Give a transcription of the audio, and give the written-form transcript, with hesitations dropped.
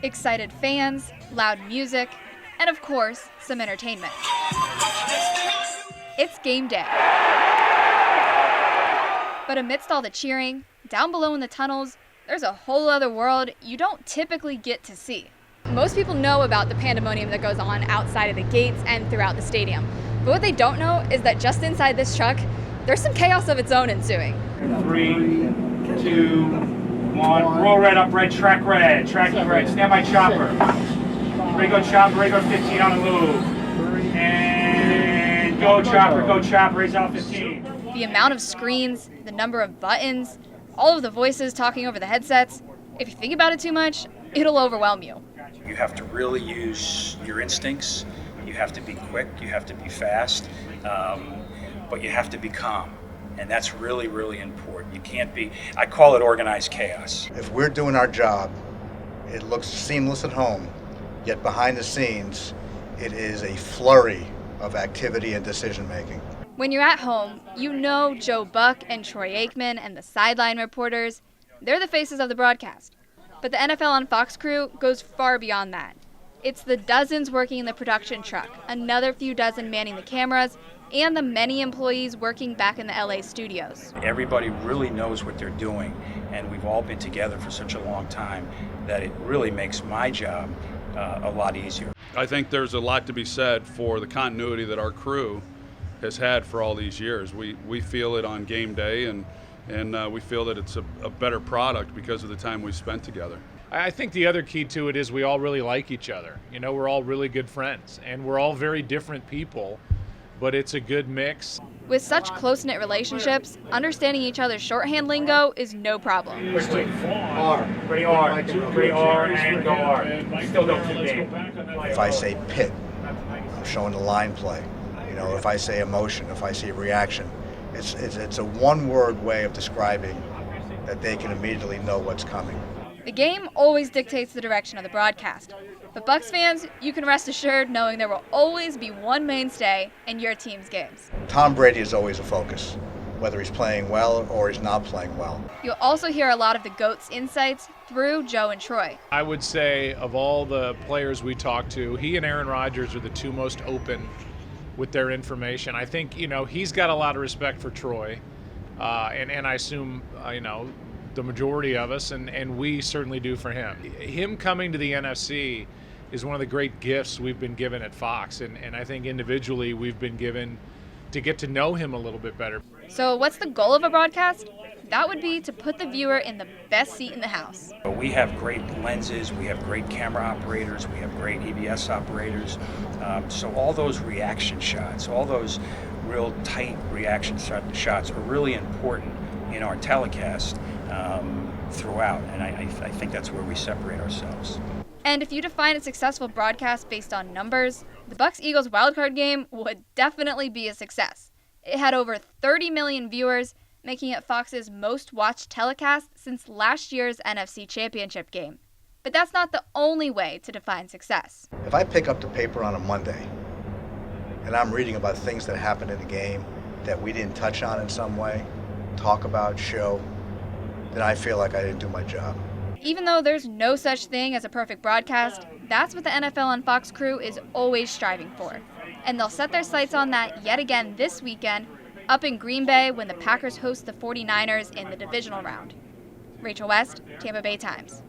Excited fans, loud music, and of course, some entertainment. It's game day. But amidst all the cheering, down below in the tunnels, there's a whole other world you don't typically get to see. Most people know about the pandemonium that goes on outside of the gates and throughout the stadium. But what they don't know is that just inside this truck, there's some chaos of its own ensuing. 3, 2, 1. Roll red up red, track red, tracking red, stand by chopper. Ready go chopper, ready go 15 on the move. And go chopper, raise out 15. The amount of screens, the number of buttons, all of the voices talking over the headsets, if you think about it too much, it'll overwhelm you. You have to really use your instincts. You have to be quick, you have to be fast, but you have to be calm. And that's really, really important. You can't be, I call it organized chaos. If we're doing our job, it looks seamless at home, yet behind the scenes, it is a flurry of activity and decision making. When you're at home, you know Joe Buck and Troy Aikman and the sideline reporters, they're the faces of the broadcast. But the NFL on Fox crew goes far beyond that. It's the dozens working in the production truck, another few dozen manning the cameras, and the many employees working back in the LA studios. Everybody really knows what they're doing, and we've all been together for such a long time that it really makes my job a lot easier. I think there's a lot to be said for the continuity that our crew has had for all these years. We feel it on game day, and we feel that it's a better product because of the time we spent together. I think the other key to it is we all really like each other. You know, we're all really good friends, and we're all very different people, but it's a good mix. With such close-knit relationships, understanding each other's shorthand lingo is no problem. Quickly. R. Ready R. Ready R and go R. Still don't keep game. If I say pit, I'm showing the line play. You know, if I say emotion, if I say reaction, it's a one-word way of describing that they can immediately know what's coming. The game always dictates the direction of the broadcast. But Bucs fans, you can rest assured knowing there will always be one mainstay in your team's games. Tom Brady is always a focus, whether he's playing well or he's not playing well. You'll also hear a lot of the GOAT's insights through Joe and Troy. I would say of all the players we talked to, he and Aaron Rodgers are the two most open with their information. I think, you know, he's got a lot of respect for Troy, and I assume, you know, the majority of us, and we certainly do for him. Him coming to the NFC is one of the great gifts we've been given at Fox, and I think individually we've been given to get to know him a little bit better. So what's the goal of a broadcast? That would be to put the viewer in the best seat in the house. We have great lenses, we have great camera operators, we have great EBS operators. So all those reaction shots, all those real tight reaction shots are really important in our telecast throughout, and I think that's where we separate ourselves. And if you define a successful broadcast based on numbers, the Bucs-Eagles wildcard game would definitely be a success. It had over 30 million viewers, making it Fox's most watched telecast since last year's NFC Championship game. But that's not the only way to define success. If I pick up the paper on a Monday and I'm reading about things that happened in the game that we didn't touch on in some way, talk about, show, then I feel like I didn't do my job. Even though there's no such thing as a perfect broadcast, that's what the NFL on Fox crew is always striving for. And they'll set their sights on that yet again this weekend, up in Green Bay when the Packers host the 49ers in the divisional round. Rachel West, Tampa Bay Times.